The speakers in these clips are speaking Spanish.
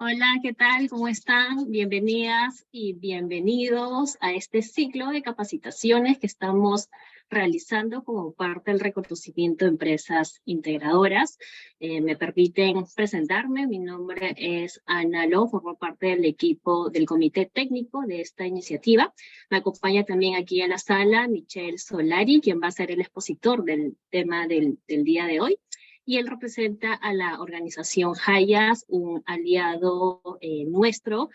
Hola, ¿qué tal? ¿Cómo están? Bienvenidas y bienvenidos a este ciclo de capacitaciones que estamos realizando como parte del reconocimiento de empresas integradoras. Me permiten presentarme. Mi nombre es Ana Lo, formo parte del equipo del comité técnico de esta iniciativa. Me acompaña también aquí en la sala Michelle Solari, quien va a ser el expositor del tema del día de hoy. Y él representa a la organización Hayas, un aliado nuestro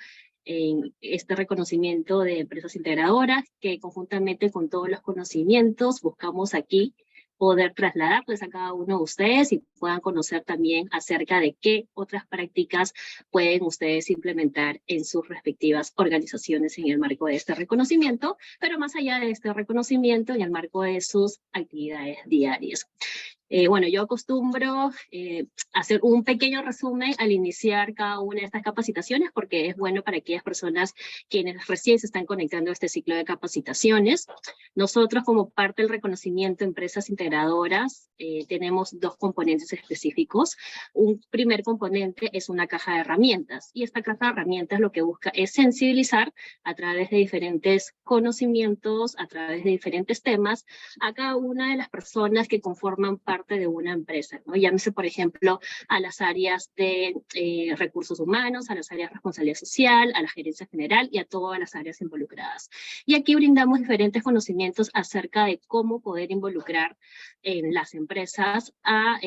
en este reconocimiento de empresas integradoras, que conjuntamente con todos los conocimientos buscamos aquí poder trasladarles a cada uno de ustedes y puedan conocer también acerca de qué otras prácticas pueden ustedes implementar en sus respectivas organizaciones en el marco de este reconocimiento, pero más allá de este reconocimiento, en el marco de sus actividades diarias. Bueno, yo acostumbro hacer un pequeño resumen al iniciar cada una de estas capacitaciones porque es bueno para aquellas personas quienes recién se están conectando a este ciclo de capacitaciones. Nosotros, como parte del reconocimiento de empresas integradoras, tenemos dos componentes específicos. Un primer componente es una caja de herramientas, y esta caja de herramientas lo que busca es sensibilizar a través de diferentes conocimientos, a través de diferentes temas, a cada una de las personas que conforman parte de una empresa, ¿no? Llámese, por ejemplo, a las áreas de recursos humanos, a las áreas de responsabilidad social, a la gerencia general y a todas las áreas involucradas. Y aquí brindamos diferentes conocimientos acerca de cómo poder involucrar en las empresas a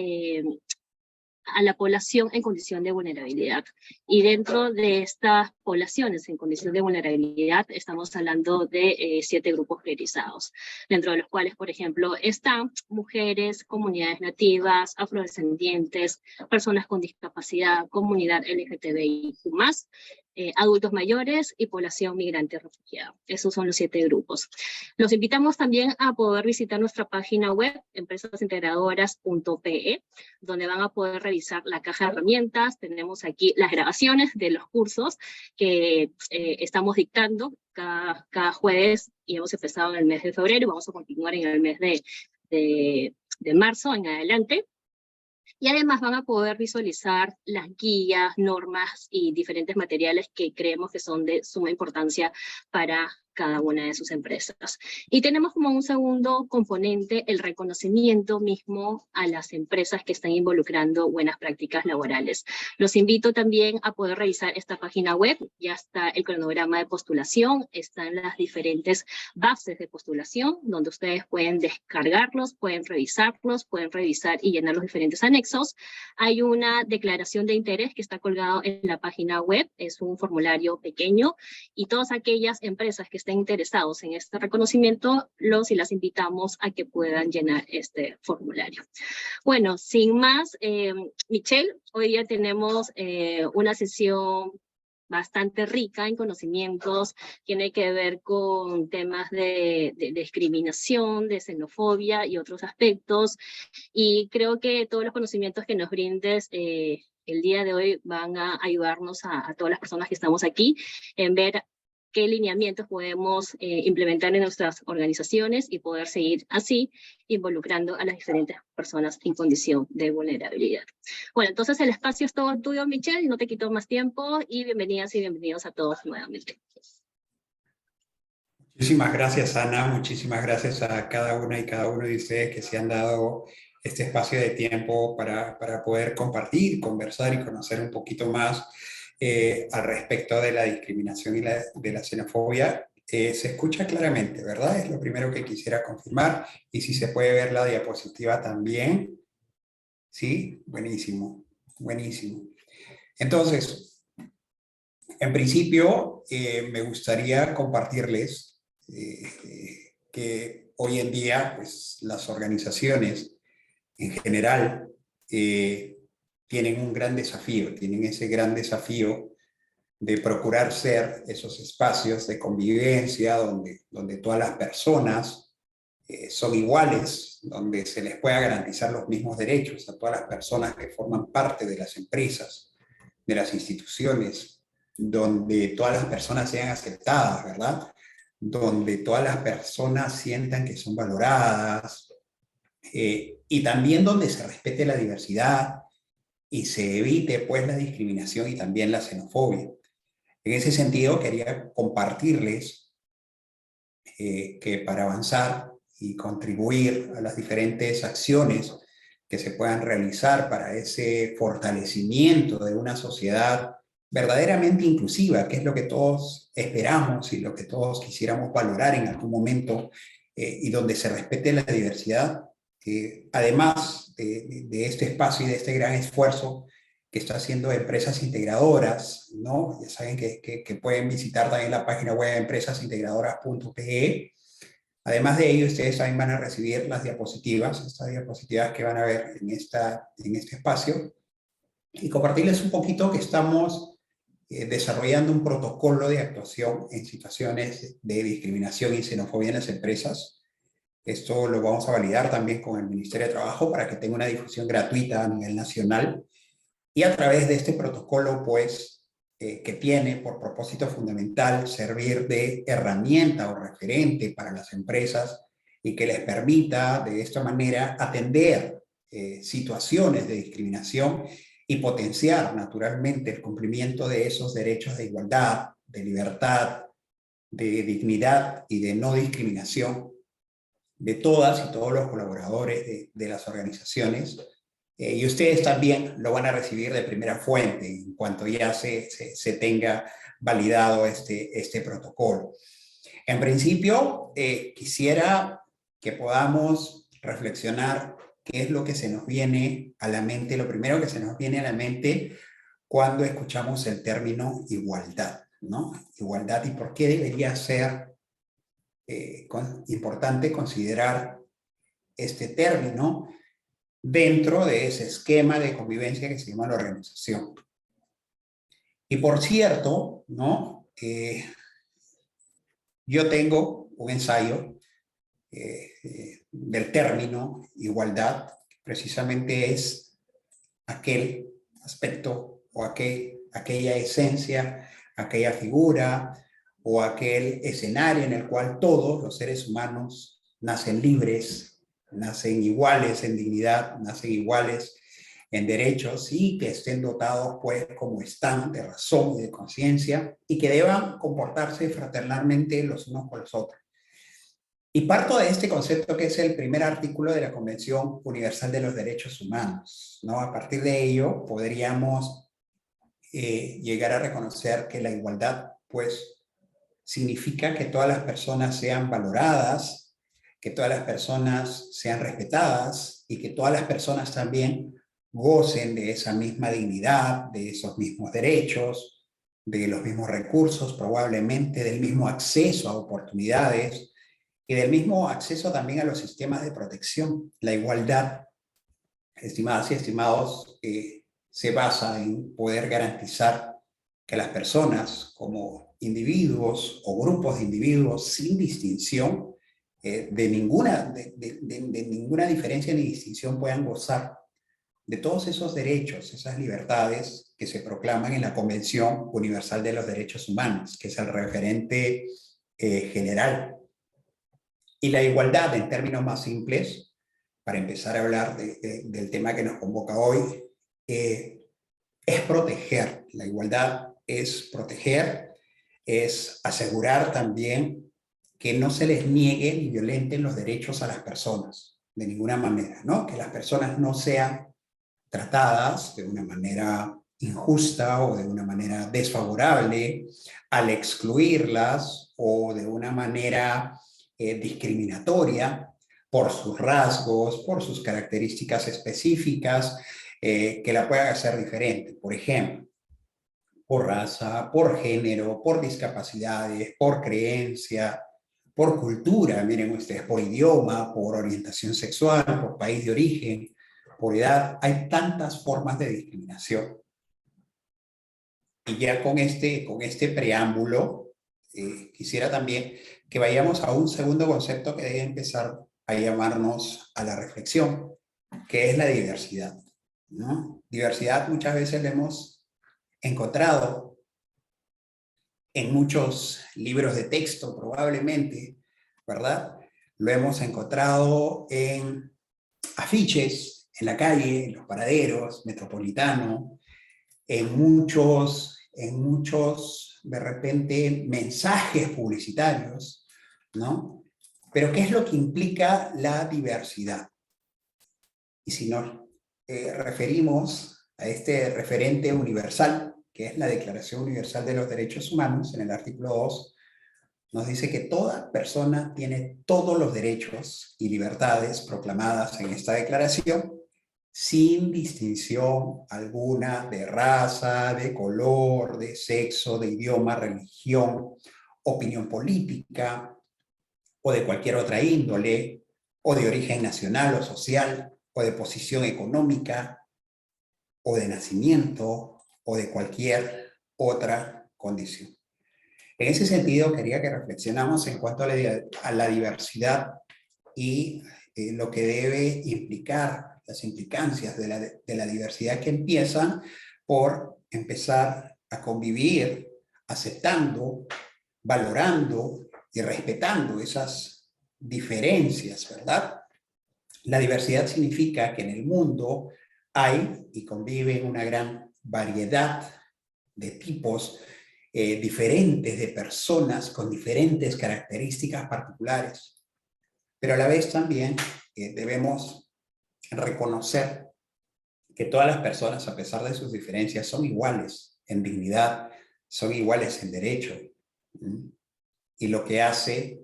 la población en condición de vulnerabilidad. Y dentro de estas poblaciones en condición de vulnerabilidad estamos hablando de 7 grupos priorizados, dentro de los cuales, por ejemplo, están mujeres, comunidades nativas, afrodescendientes, personas con discapacidad, comunidad LGTBIQ+, adultos mayores y población migrante refugiada. Esos son los 7 grupos. Los invitamos también a poder visitar nuestra página web, empresasintegradoras.pe, donde van a poder revisar la caja de herramientas. Tenemos aquí las grabaciones de los cursos que estamos dictando cada jueves, y hemos empezado en el mes de febrero y vamos a continuar en el mes de marzo en adelante. Y además van a poder visualizar las guías, normas y diferentes materiales que creemos que son de suma importancia para cada una de sus empresas. Y tenemos como un segundo componente el reconocimiento mismo a las empresas que están involucrando buenas prácticas laborales. Los invito también a poder revisar esta página web. Ya está el cronograma de postulación, están las diferentes bases de postulación, donde ustedes pueden descargarlos, pueden revisar y llenar los diferentes anexos. Hay una declaración de interés que está colgado en la página web, es un formulario pequeño, y todas aquellas empresas que estén interesados en este reconocimiento, los y las invitamos a que puedan llenar este formulario. Bueno, sin más, Michelle, hoy día tenemos una sesión bastante rica en conocimientos, tiene que ver con temas de discriminación, de xenofobia y otros aspectos, y creo que todos los conocimientos que nos brindes el día de hoy van a ayudarnos a todas las personas que estamos aquí en ver qué lineamientos podemos implementar en nuestras organizaciones y poder seguir así involucrando a las diferentes personas en condición de vulnerabilidad. Bueno, entonces el espacio es todo tuyo, Michelle, no te quito más tiempo, y bienvenidas y bienvenidos a todos nuevamente. Muchísimas gracias, Ana. Muchísimas gracias a cada una y cada uno de ustedes que se han dado este espacio de tiempo para poder compartir, conversar y conocer un poquito más al respecto de la discriminación y de la xenofobia. Se escucha claramente, ¿verdad? Es lo primero que quisiera confirmar. Y si se puede ver la diapositiva también. Sí, buenísimo, buenísimo. Entonces, en principio, me gustaría compartirles que hoy en día pues, las organizaciones en general tienen un gran desafío, tienen ese gran desafío de procurar ser esos espacios de convivencia donde todas las personas son iguales, donde se les pueda garantizar los mismos derechos a todas las personas que forman parte de las empresas, de las instituciones, donde todas las personas sean aceptadas, ¿verdad? Donde todas las personas sientan que son valoradas, y también donde se respete la diversidad y se evite pues la discriminación y también la xenofobia. En ese sentido, quería compartirles que para avanzar y contribuir a las diferentes acciones que se puedan realizar para ese fortalecimiento de una sociedad verdaderamente inclusiva, que es lo que todos esperamos y lo que todos quisiéramos valorar en algún momento, y donde se respete la diversidad, además de este espacio y de este gran esfuerzo que está haciendo empresas integradoras, ¿no? Ya saben que pueden visitar también la página web empresasintegradoras.pe. Además de ello, ustedes también van a recibir las diapositivas, estas diapositivas que van a ver en este espacio, y compartirles un poquito que estamos desarrollando un protocolo de actuación en situaciones de discriminación y xenofobia en las empresas. Esto lo vamos a validar también con el Ministerio de Trabajo para que tenga una difusión gratuita a nivel nacional. Y a través de este protocolo, pues, que tiene por propósito fundamental servir de herramienta o referente para las empresas y que les permita de esta manera atender situaciones de discriminación y potenciar naturalmente el cumplimiento de esos derechos de igualdad, de libertad, de dignidad y de no discriminación de todas y todos los colaboradores de las organizaciones. Y ustedes también lo van a recibir de primera fuente en cuanto ya se tenga validado este protocolo. En principio, quisiera que podamos reflexionar qué es lo que se nos viene a la mente, lo primero que se nos viene a la mente cuando escuchamos el término igualdad, ¿no? Igualdad, y por qué debería ser importante considerar este término dentro de ese esquema de convivencia que se llama la organización. Y por cierto, ¿no? Yo tengo un ensayo del término igualdad, que precisamente es aquel aspecto o aquella esencia, aquella figura o aquel escenario en el cual todos los seres humanos nacen libres, nacen iguales en dignidad, nacen iguales en derechos y que estén dotados pues como están de razón y de conciencia y que deban comportarse fraternalmente los unos con los otros. Y parto de este concepto que es el primer artículo de la Convención Universal de los Derechos Humanos, ¿no? A partir de ello podríamos llegar a reconocer que la igualdad pues significa que todas las personas sean valoradas, que todas las personas sean respetadas y que todas las personas también gocen de esa misma dignidad, de esos mismos derechos, de los mismos recursos, probablemente del mismo acceso a oportunidades y del mismo acceso también a los sistemas de protección. La igualdad, estimadas y estimados, se basa en poder garantizar que las personas como individuos o grupos de individuos sin distinción, de ninguna diferencia ni distinción, puedan gozar de todos esos derechos, esas libertades que se proclaman en la Convención Universal de los Derechos Humanos, que es el referente general. Y la igualdad, en términos más simples, para empezar a hablar del tema que nos convoca hoy, es proteger. La igualdad es proteger, es asegurar también que no se les niegue ni violenten los derechos a las personas, de ninguna manera, ¿no? Que las personas no sean tratadas de una manera injusta o de una manera desfavorable al excluirlas o de una manera discriminatoria por sus rasgos, por sus características específicas, que la puedan hacer diferente. Por ejemplo, por raza, por género, por discapacidades, por creencia, por cultura, miren ustedes, por idioma, por orientación sexual, por país de origen, por edad. Hay tantas formas de discriminación. Y ya con este preámbulo, quisiera también que vayamos a un segundo concepto que debe empezar a llamarnos a la reflexión, que es la diversidad, ¿no? Diversidad muchas veces la hemos encontrado en muchos libros de texto, probablemente, ¿verdad? Lo hemos encontrado en afiches, en la calle, en los paraderos, metropolitano, en muchos, de repente, mensajes publicitarios, ¿no? Pero ¿qué es lo que implica la diversidad? Y si nos referimos a este referente universal, que es la Declaración Universal de los Derechos Humanos, en el artículo 2, nos dice que toda persona tiene todos los derechos y libertades proclamadas en esta declaración, sin distinción alguna de raza, de color, de sexo, de idioma, religión, opinión política o de cualquier otra índole, o de origen nacional o social, o de posición económica, o de nacimiento, o de cualquier otra condición. En ese sentido, quería que reflexionamos en cuanto a la diversidad y lo que debe implicar, las implicancias de la diversidad, que empiezan por empezar a convivir aceptando, valorando y respetando esas diferencias, ¿verdad? La diversidad significa que en el mundo hay y conviven una gran variedad de tipos diferentes de personas con diferentes características particulares, pero a la vez también debemos reconocer que todas las personas, a pesar de sus diferencias, son iguales en dignidad, son iguales en derecho, y lo que hace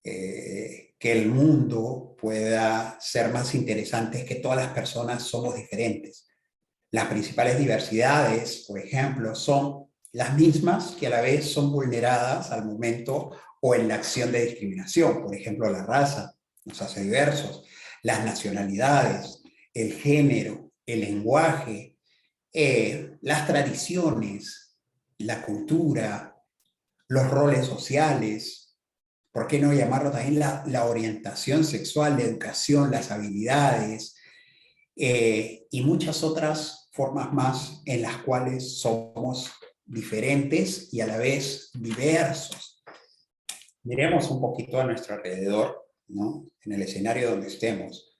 que el mundo pueda ser más interesante es que todas las personas somos diferentes. Las principales diversidades, por ejemplo, son las mismas que a la vez son vulneradas al momento o en la acción de discriminación. Por ejemplo, la raza nos hace diversos, las nacionalidades, el género, el lenguaje, las tradiciones, la cultura, los roles sociales, ¿por qué no llamarlo también la orientación sexual, la educación, las habilidades, y muchas otras formas más en las cuales somos diferentes y a la vez diversos? Miremos un poquito a nuestro alrededor, ¿no? En el escenario donde estemos.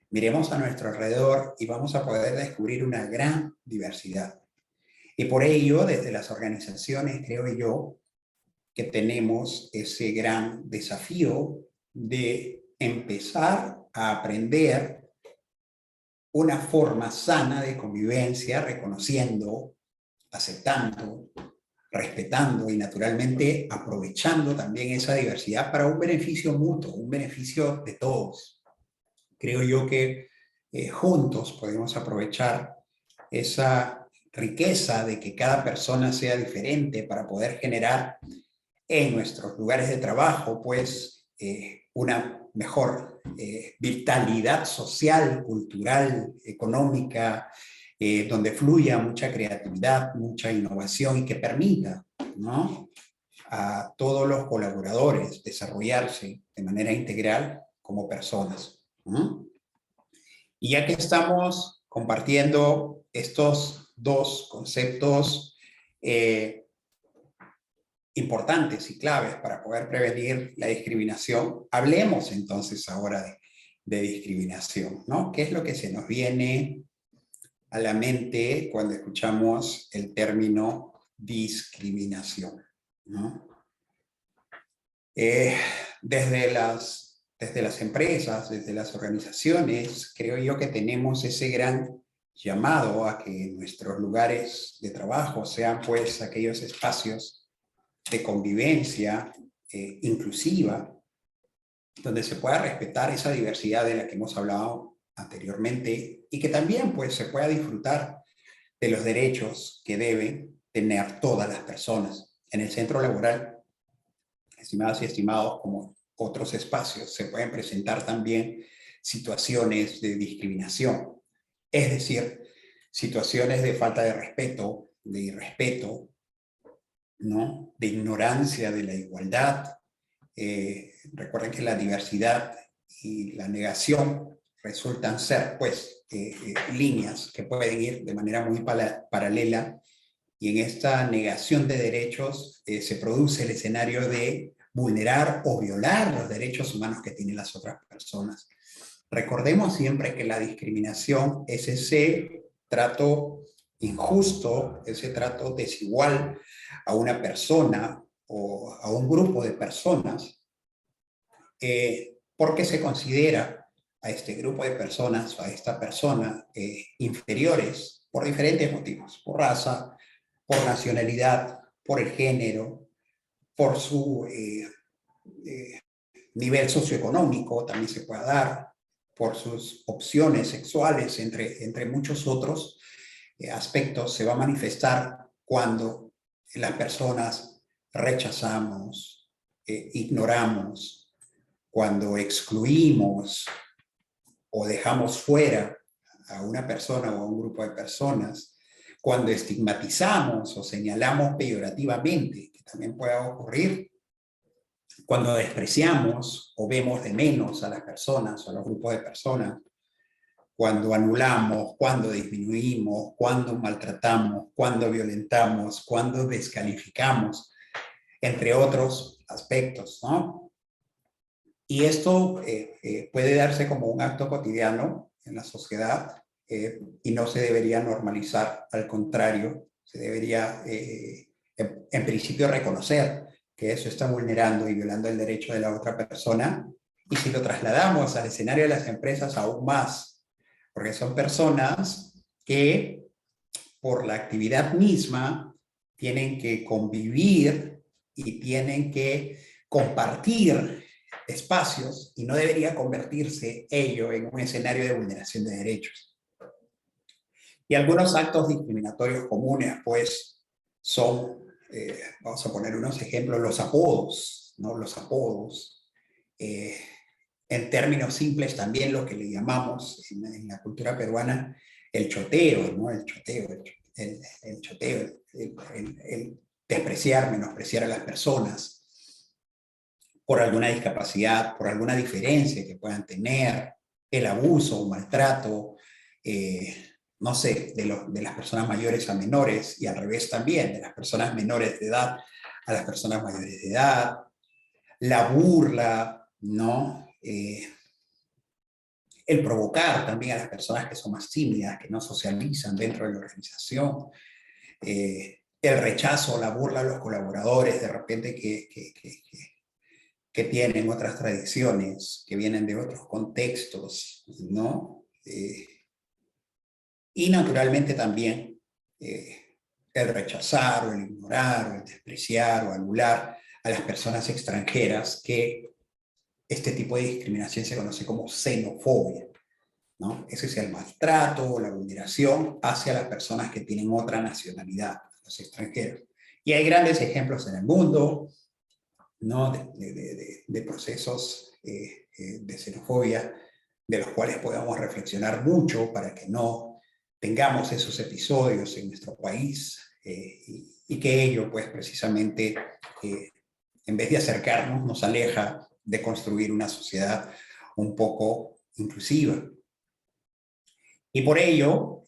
Miremos a nuestro alrededor y vamos a poder descubrir una gran diversidad. Y por ello, desde las organizaciones, creo yo, que tenemos ese gran desafío de empezar a aprender una forma sana de convivencia, reconociendo, aceptando, respetando y naturalmente aprovechando también esa diversidad para un beneficio mutuo, un beneficio de todos. Creo yo que juntos podemos aprovechar esa riqueza de que cada persona sea diferente para poder generar en nuestros lugares de trabajo, pues, una mejor vitalidad social, cultural, económica, donde fluya mucha creatividad, mucha innovación y que permita, ¿no?, a todos los colaboradores desarrollarse de manera integral como personas. Y ya que estamos compartiendo estos dos conceptos importantes y claves para poder prevenir la discriminación, hablemos entonces ahora de discriminación, ¿no? ¿Qué es lo que se nos viene a la mente cuando escuchamos el término discriminación, ¿no? Desde las empresas, desde las organizaciones, creo yo que tenemos ese gran llamado a que nuestros lugares de trabajo sean pues aquellos espacios de convivencia inclusiva, donde se pueda respetar esa diversidad de la que hemos hablado anteriormente y que también pues se pueda disfrutar de los derechos que deben tener todas las personas. En el centro laboral, estimadas y estimados, como otros espacios, se pueden presentar también situaciones de discriminación, es decir, situaciones de falta de respeto, de irrespeto, ¿no?, de ignorancia de la igualdad. Recuerden que la diversidad y la negación resultan ser, pues, líneas que pueden ir de manera muy paralela, y en esta negación de derechos se produce el escenario de vulnerar o violar los derechos humanos que tienen las otras personas. Recordemos siempre que la discriminación es ese trato injusto, ese trato desigual a una persona o a un grupo de personas, porque se considera a este grupo de personas o a esta persona inferiores por diferentes motivos, por raza, por nacionalidad, por el género, por su nivel socioeconómico, también se puede dar, por sus opciones sexuales, entre muchos otros aspectos, se va a manifestar cuando las personas rechazamos, ignoramos, cuando excluimos o dejamos fuera a una persona o a un grupo de personas, cuando estigmatizamos o señalamos peyorativamente, que también puede ocurrir, cuando despreciamos o vemos de menos a las personas o a los grupos de personas, cuando anulamos, cuando disminuimos, cuando maltratamos, cuando violentamos, cuando descalificamos, entre otros aspectos, ¿no? Y esto puede darse como un acto cotidiano en la sociedad y no se debería normalizar, al contrario, se debería en principio reconocer que eso está vulnerando y violando el derecho de la otra persona, y si lo trasladamos al escenario de las empresas aún más, porque son personas que por la actividad misma tienen que convivir y tienen que compartir espacios, y no debería convertirse ello en un escenario de vulneración de derechos. Y algunos actos discriminatorios comunes, pues, son, vamos a poner unos ejemplos, los apodos, ¿no? Los apodos. En términos simples también lo que le llamamos en la cultura peruana el choteo, ¿no? El choteo, el choteo, el despreciar, menospreciar a las personas por alguna discapacidad, por alguna diferencia que puedan tener, el abuso o maltrato, no sé, de las personas mayores a menores, y al revés también, de las personas menores de edad a las personas mayores de edad, la burla, ¿no? El provocar también a las personas que son más tímidas, que no socializan dentro de la organización, el rechazo, la burla a los colaboradores, de repente que tienen otras tradiciones, que vienen de otros contextos, ¿no? Y naturalmente también el rechazar o el ignorar o el despreciar o anular a las personas extranjeras, que este tipo de discriminación se conoce como xenofobia, ¿no? Ese es el maltrato o la vulneración hacia las personas que tienen otra nacionalidad, los extranjeros. Y hay grandes ejemplos en el mundo, ¿no? de procesos de xenofobia, de los cuales podamos reflexionar mucho para que no tengamos esos episodios en nuestro país, y que ello, pues, precisamente, en vez de acercarnos, nos aleja de construir una sociedad un poco inclusiva. Y por ello,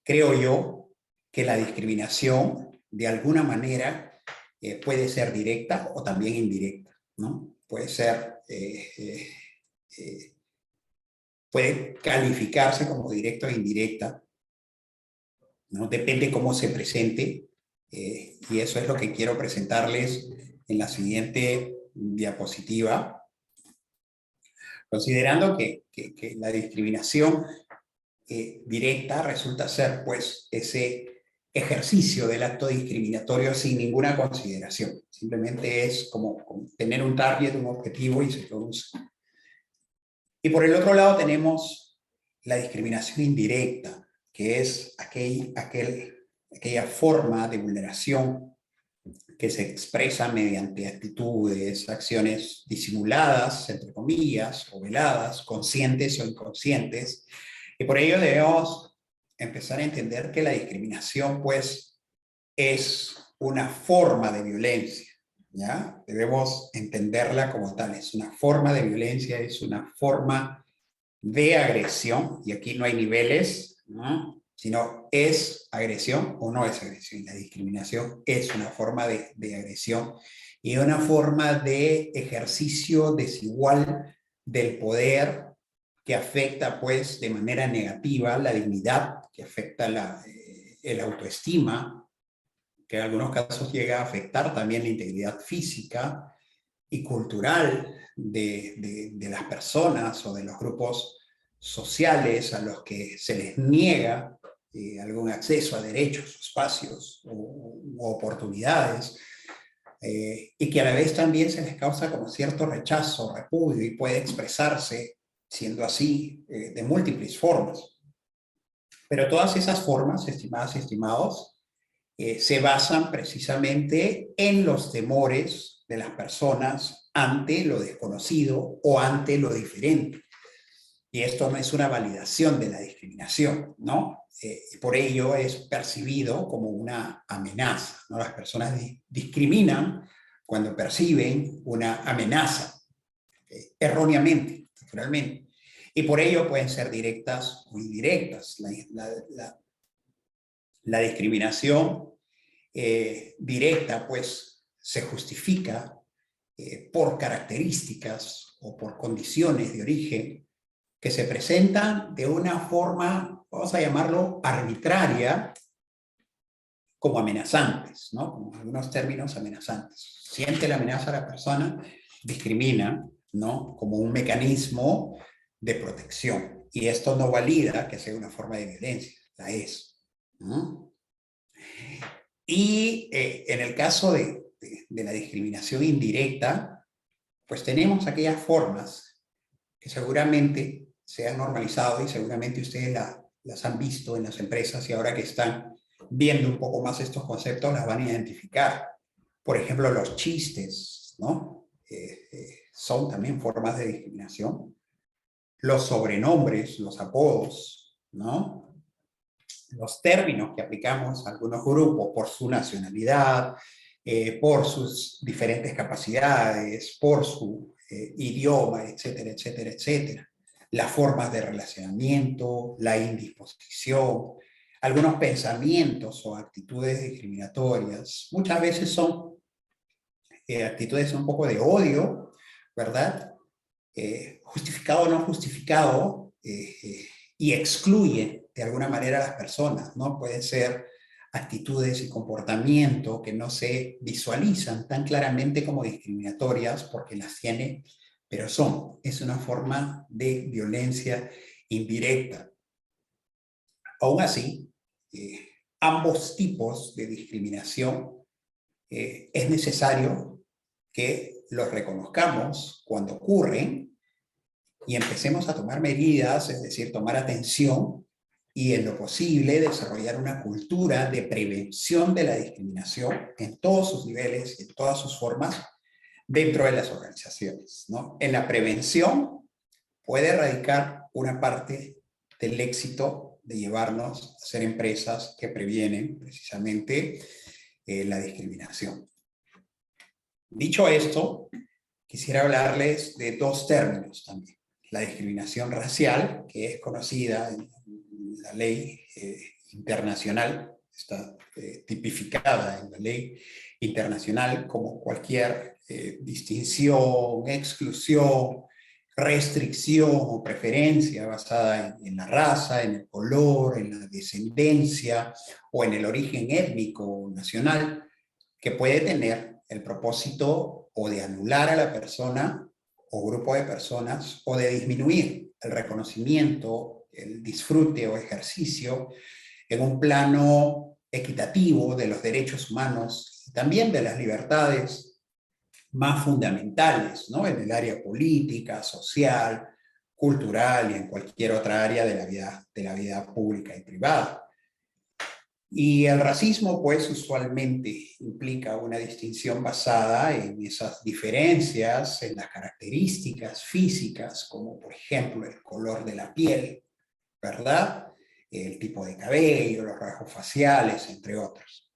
creo yo que la discriminación, de alguna manera, puede ser directa o también indirecta, ¿no? Puede ser, puede calificarse como directa o indirecta, ¿no? Depende cómo se presente, y eso es lo que quiero presentarles en la siguiente diapositiva, considerando que la discriminación directa resulta ser, pues, ese ejercicio del acto discriminatorio sin ninguna consideración. Simplemente es como tener un target, un objetivo, y se produce. Y por el otro lado tenemos la discriminación indirecta, que es aquella forma de vulneración que se expresa mediante actitudes, acciones disimuladas, entre comillas, o veladas, conscientes o inconscientes. Y por ello debemos empezar a entender que la discriminación, pues, es una forma de violencia, ¿ya? Debemos entenderla como tal, es una forma de violencia, es una forma de agresión, y aquí no hay niveles, ¿no? Sino es agresión o no es agresión. La discriminación es una forma de agresión y una forma de ejercicio desigual del poder que afecta pues de manera negativa la dignidad, que afecta el autoestima, que en algunos casos llega a afectar también la integridad física y cultural de las personas o de los grupos sociales a los que se les niega algún acceso a derechos, espacios u oportunidades, y que a la vez también se les causa como cierto rechazo, repudio, y puede expresarse, siendo así, de múltiples formas. Pero todas esas formas, estimadas y estimados, se basan precisamente en los temores de las personas ante lo desconocido o ante lo diferente. Y esto no es una validación de la discriminación, ¿no? Por ello es percibido como una amenaza, ¿no? Las personas discriminan cuando perciben una amenaza, erróneamente, naturalmente. Y por ello pueden ser directas o indirectas. La discriminación directa, pues, se justifica por características o por condiciones de origen que se presentan de una forma, vamos a llamarlo, arbitraria, como amenazantes, ¿no? Como algunos términos amenazantes. Siente la amenaza a la persona, discrimina, ¿no? Como un mecanismo de protección. Y esto no valida que sea una forma de violencia, la es, ¿no? Y en el caso de la discriminación indirecta, pues tenemos aquellas formas que seguramente se han normalizado y seguramente ustedes las han visto en las empresas, y ahora que están viendo un poco más estos conceptos las van a identificar. Por ejemplo, los chistes, ¿no? Son también formas de discriminación. Los sobrenombres, los apodos, ¿no? Los términos que aplicamos a algunos grupos por su nacionalidad, por sus diferentes capacidades, por su idioma, etcétera, etcétera, etcétera. Las formas de relacionamiento, la indisposición, algunos pensamientos o actitudes discriminatorias. Muchas veces son actitudes un poco de odio, ¿verdad? Justificado o no justificado, y excluye de alguna manera a las personas, ¿no? Pueden ser actitudes y comportamientos que no se visualizan tan claramente como discriminatorias porque las tiene, pero es una forma de violencia indirecta. Aún así, ambos tipos de discriminación es necesario que los reconozcamos cuando ocurren y empecemos a tomar medidas, es decir, tomar atención y en lo posible desarrollar una cultura de prevención de la discriminación en todos sus niveles y en todas sus formas dentro de las organizaciones, ¿no? En la prevención puede radicar una parte del éxito de llevarnos a ser empresas que previenen precisamente la discriminación. Dicho esto, quisiera hablarles de dos términos también. La discriminación racial, que es conocida en la ley internacional, está tipificada en la ley internacional como cualquier distinción, exclusión, restricción o preferencia basada en la raza, en el color, en la descendencia o en el origen étnico nacional, que puede tener el propósito o de anular a la persona o grupo de personas o de disminuir el reconocimiento, el disfrute o ejercicio en un plano equitativo de los derechos humanos y también de las libertades más fundamentales, ¿no? En el área política, social, cultural y en cualquier otra área de la vida pública y privada. Y el racismo, pues, usualmente implica una distinción basada en esas diferencias, en las características físicas, como por ejemplo el color de la piel, ¿verdad? El tipo de cabello, los rasgos faciales, entre otros.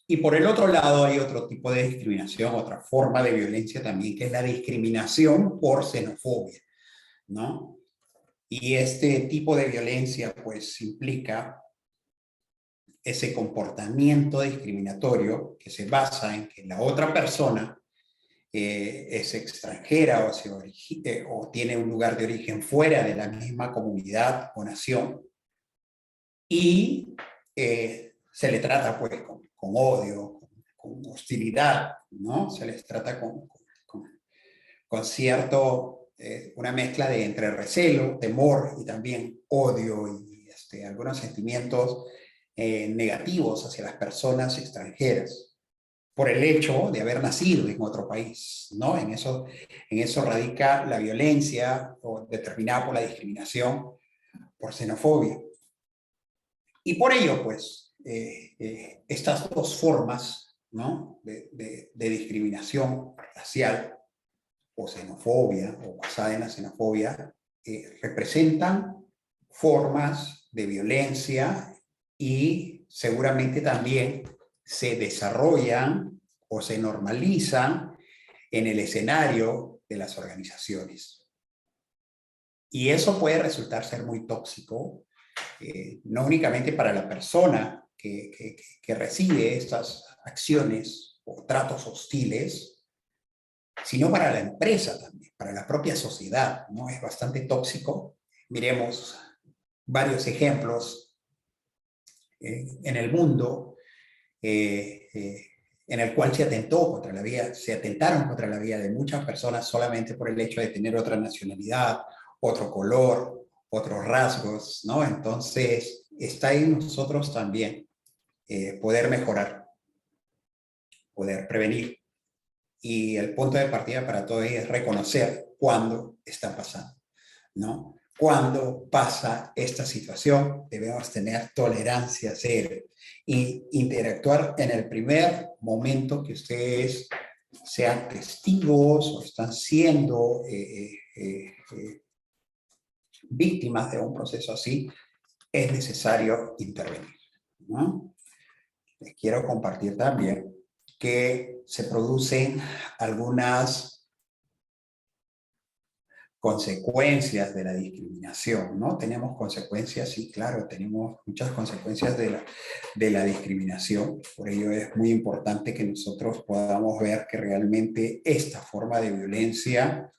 Y por el otro lado hay otro tipo de discriminación, otra forma de violencia también, que es la discriminación por xenofobia, ¿no? Y este tipo de violencia, pues, implica ese comportamiento discriminatorio que se basa en que la otra persona es extranjera o tiene un lugar de origen fuera de la misma comunidad o nación, y se le trata pues con odio, con hostilidad, ¿no? Se les trata con cierto, una mezcla de entre recelo, temor y también odio y algunos sentimientos negativos hacia las personas extranjeras por el hecho de haber nacido en otro país, ¿no? En eso radica la violencia determinada por la discriminación, por xenofobia. Y por ello, pues, estas dos formas, ¿no? de discriminación racial o xenofobia o basada en la xenofobia representan formas de violencia y seguramente también se desarrollan o se normalizan en el escenario de las organizaciones. Y eso puede resultar ser muy tóxico, no únicamente para la persona que recibe estas acciones o tratos hostiles, sino para la empresa también, para la propia sociedad, ¿no? Es bastante tóxico. Miremos varios ejemplos en el mundo en el cual se atentaron contra la vida de muchas personas solamente por el hecho de tener otra nacionalidad, otro color, otros rasgos, ¿no? Entonces, está en nosotros también poder mejorar, poder prevenir. Y el punto de partida para todo ello es reconocer cuándo está pasando, ¿no? Cuando pasa esta situación, debemos tener tolerancia cero e interactuar en el primer momento que ustedes sean testigos o están siendo víctimas de un proceso así, es necesario intervenir, ¿no? Les quiero compartir también que se producen algunas consecuencias de la discriminación, ¿no? Tenemos consecuencias, sí, claro, tenemos muchas consecuencias de la discriminación. Por ello es muy importante que nosotros podamos ver que realmente esta forma de violencia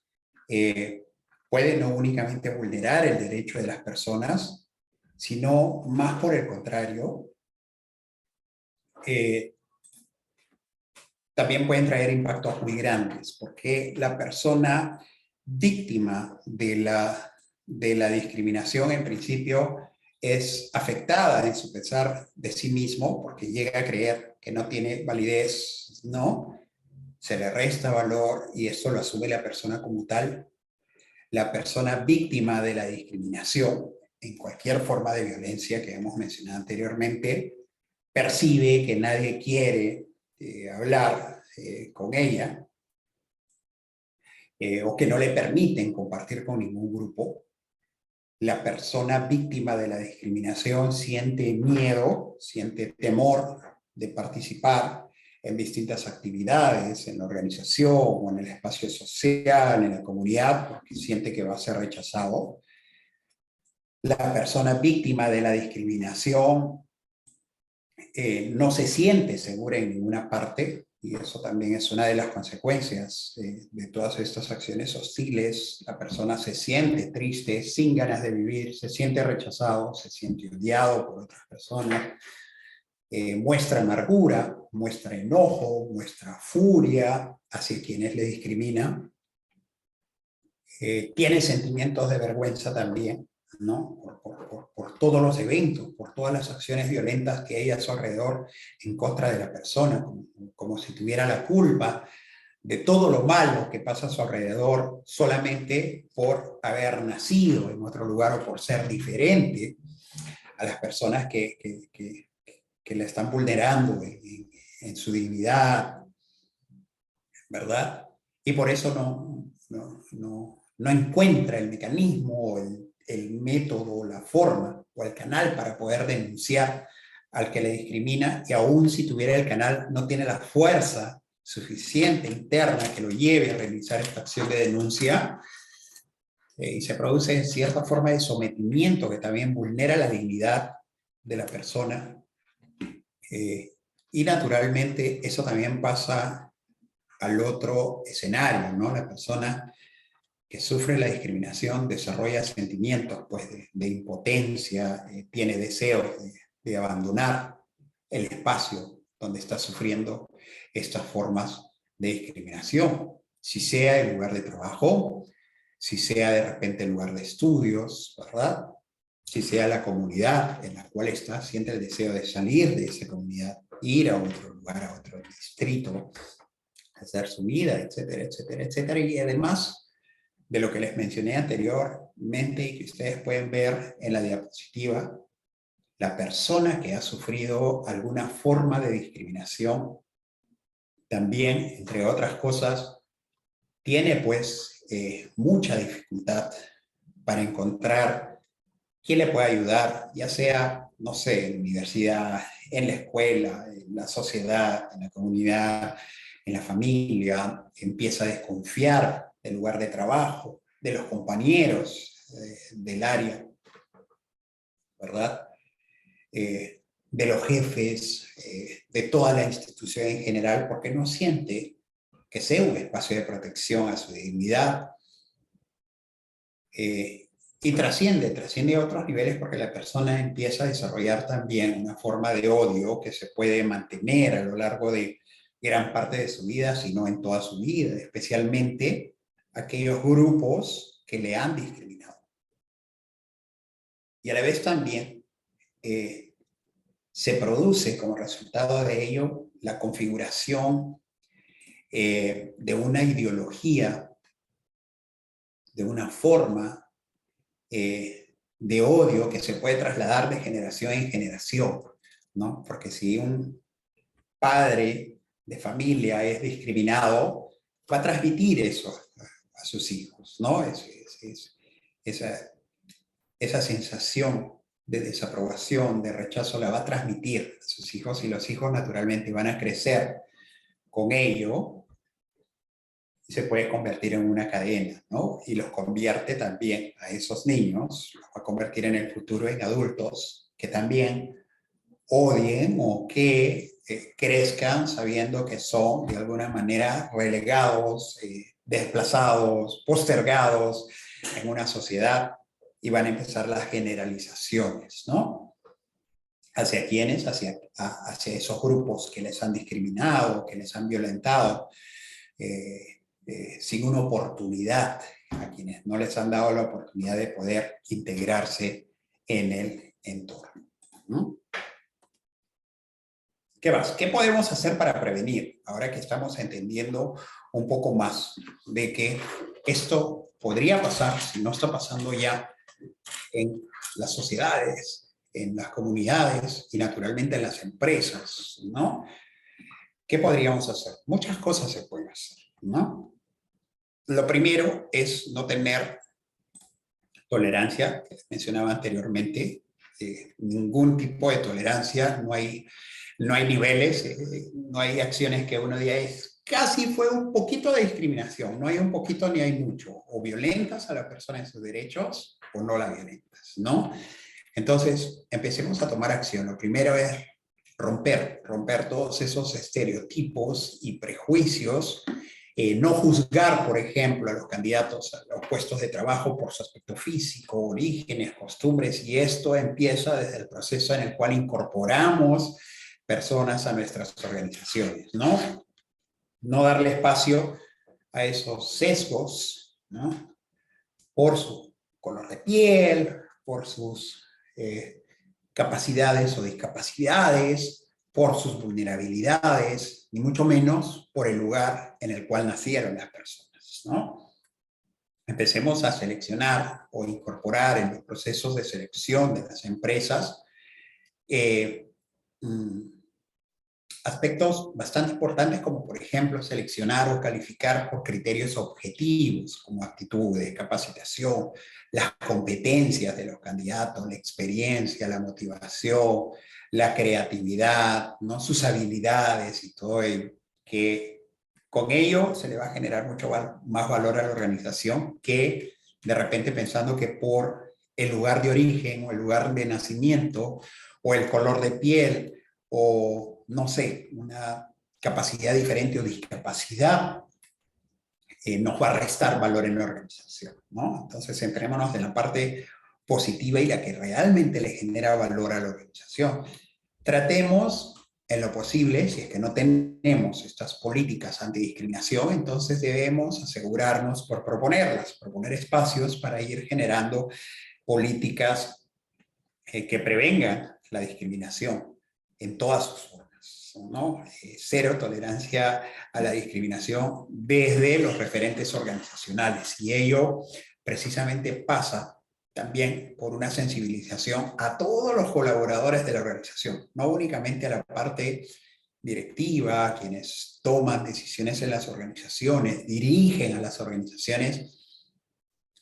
puede no únicamente vulnerar el derecho de las personas, sino más por el contrario, también pueden traer impactos muy grandes, porque la persona víctima de la discriminación en principio es afectada en su pensar de sí mismo, porque llega a creer que no tiene validez, ¿no? Se le resta valor y eso lo asume la persona como tal. La persona víctima de la discriminación en cualquier forma de violencia que hemos mencionado anteriormente percibe que nadie quiere hablar con ella o que no le permiten compartir con ningún grupo. La persona víctima de la discriminación siente miedo, siente temor de participar en distintas actividades, en la organización o en el espacio social, en la comunidad, porque siente que va a ser rechazado. La persona víctima de la discriminación no se siente segura en ninguna parte, y eso también es una de las consecuencias de todas estas acciones hostiles. La persona se siente triste, sin ganas de vivir, se siente rechazado, se siente odiado por otras personas, muestra amargura, muestra enojo, muestra furia hacia quienes le discriminan, tiene sentimientos de vergüenza también, ¿no? Por todos los eventos, por todas las acciones violentas que hay a su alrededor en contra de la persona, como si tuviera la culpa de todo lo malo que pasa a su alrededor solamente por haber nacido en otro lugar o por ser diferente a las personas que la están vulnerando en su dignidad, ¿verdad? Y por eso no encuentra el mecanismo, el método, la forma o el canal para poder denunciar al que le discrimina, y aún si tuviera el canal no tiene la fuerza suficiente interna que lo lleve a realizar esta acción de denuncia, y se produce cierta forma de sometimiento que también vulnera la dignidad de la persona, y naturalmente eso también pasa al otro escenario, ¿no? La persona que sufre la discriminación desarrolla sentimientos pues, de impotencia, tiene deseos de abandonar el espacio donde está sufriendo estas formas de discriminación, si sea el lugar de trabajo, si sea de repente el lugar de estudios, ¿verdad? Si sea la comunidad en la cual está, siente el deseo de salir de esa comunidad, ir a otro lugar, a otro distrito, hacer su vida, etcétera, etcétera, etcétera. Y además de lo que les mencioné anteriormente y que ustedes pueden ver en la diapositiva, la persona que ha sufrido alguna forma de discriminación también, entre otras cosas, tiene pues mucha dificultad para encontrar quién le puede ayudar, ya sea, no sé, en la universidad, en la escuela, en la sociedad, en la comunidad, en la familia. Empieza a desconfiar del lugar de trabajo, de los compañeros del área, ¿verdad? De los jefes, de toda la institución en general, porque no siente que sea un espacio de protección a su dignidad. Y trasciende a otros niveles porque la persona empieza a desarrollar también una forma de odio que se puede mantener a lo largo de gran parte de su vida, si no en toda su vida, especialmente aquellos grupos que le han discriminado. Y a la vez también se produce como resultado de ello la configuración de una ideología, de una forma de odio que se puede trasladar de generación en generación, ¿no? Porque si un padre de familia es discriminado, va a transmitir eso a sus hijos, ¿no? Esa sensación de desaprobación, de rechazo, la va a transmitir a sus hijos y los hijos naturalmente van a crecer con ello y se puede convertir en una cadena, ¿no? Y los convierte también a esos niños, los va a convertir en el futuro en adultos que también odien o que crezcan sabiendo que son de alguna manera relegados, desplazados, postergados en una sociedad y van a empezar las generalizaciones, ¿no? ¿Hacia quiénes? Hacia esos grupos que les han discriminado, que les han violentado, sin una oportunidad, a quienes no les han dado la oportunidad de poder integrarse en el entorno, ¿no? ¿Qué más? ¿Qué podemos hacer para prevenir? Ahora que estamos entendiendo un poco más de que esto podría pasar, si no está pasando ya, en las sociedades, en las comunidades y naturalmente en las empresas, ¿no? ¿Qué podríamos hacer? Muchas cosas se pueden hacer, ¿no? Lo primero es no tener tolerancia, que mencionaba anteriormente, ningún tipo de tolerancia, no hay niveles, no hay acciones que uno diga es casi fue un poquito de discriminación, no hay un poquito ni hay mucho, o violentas a la persona en sus derechos o no la violentas, ¿no? Entonces, empecemos a tomar acción. Lo primero es romper todos esos estereotipos y prejuicios, no juzgar, por ejemplo, a los candidatos a los puestos de trabajo por su aspecto físico, orígenes, costumbres, y esto empieza desde el proceso en el cual incorporamos personas a nuestras organizaciones, ¿no? No darle espacio a esos sesgos, ¿no? Por su color de piel, por sus capacidades o discapacidades, por sus vulnerabilidades, ni mucho menos por el lugar en el cual nacieron las personas, ¿no? Empecemos a seleccionar o incorporar en los procesos de selección de las empresas aspectos bastante importantes como por ejemplo seleccionar o calificar por criterios objetivos como actitudes, capacitación, las competencias de los candidatos, la experiencia, la motivación, la creatividad, ¿no? Sus habilidades y todo ello, que con ello se le va a generar mucho más valor a la organización que de repente pensando que por el lugar de origen o el lugar de nacimiento o el color de piel o no sé, una capacidad diferente o discapacidad nos va a restar valor en la organización, ¿no? Entonces, centrémonos en la parte positiva y la que realmente le genera valor a la organización. Tratemos en lo posible, si es que no tenemos estas políticas antidiscriminación, entonces debemos asegurarnos por proponer espacios para ir generando políticas que prevengan la discriminación en todas sus formas, ¿no? Cero tolerancia a la discriminación desde los referentes organizacionales, y ello precisamente pasa también por una sensibilización a todos los colaboradores de la organización, no únicamente a la parte directiva, quienes toman decisiones en las organizaciones, dirigen a las organizaciones,